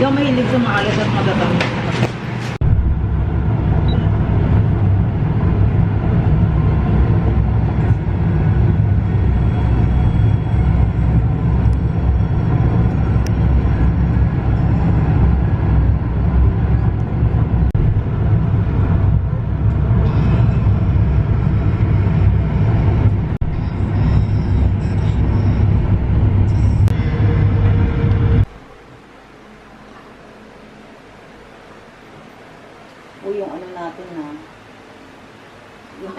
ako mahilig sa maalat at matatamis. O yung ano natin na, yung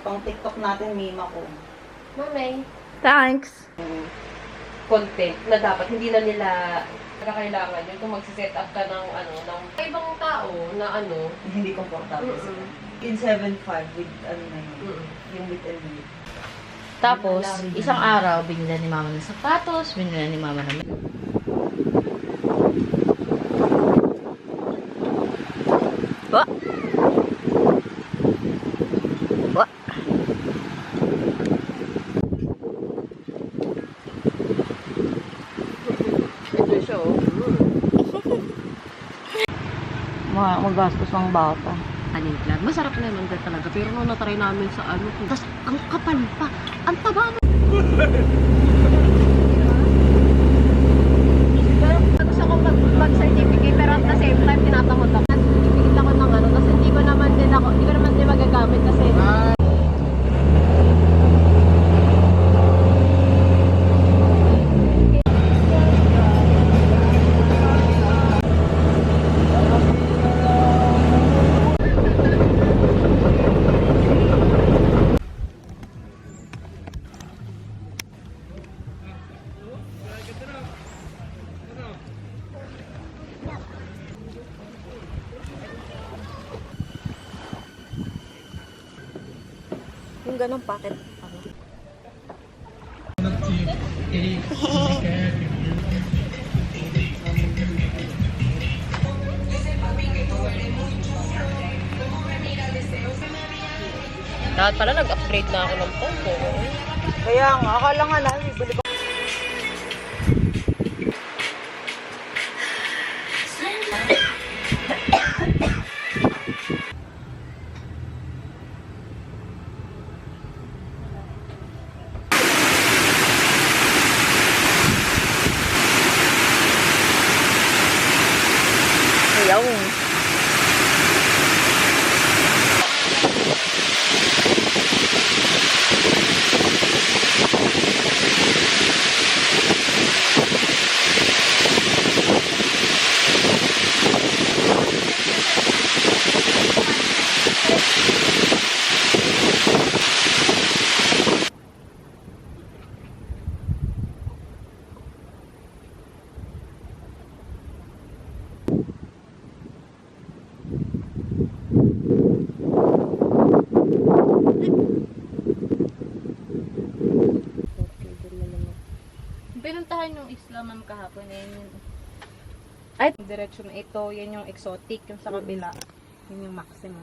pang TikTok natin, mima ko. Mamay, Thanks. content na dapat hindi na nila kailangan yun kung magsiset up ka ng ng ibang tao na Hindi komportable sila. In 7.5 with ano na yun, yung with and with. Tapos, isang araw, binila ni mama ng sapatos, binila ni mama ng... Wah! Wah! Ito siya, Magastos ang bata. Kanin club. Masarap na naman din talaga. Pero nung natry namin sa tapos ang kapal pa. Ang taba mo. Pero gusto ko mag-certificate pero at the same time tinatamad ako. Pipigit ako ng tapos hindi ko naman din magagamit kasi yung ganong packet. Dapat pala nag-upgrade na ako ng phone ko. Kaya nga, akala nga na, bibili ko. Ayaw. Pinuntahan yung Islaman kahapon eh. Yun. Ay. Diretso na ito, yan yung exotic, yung sa kabila. Yun yung maximum.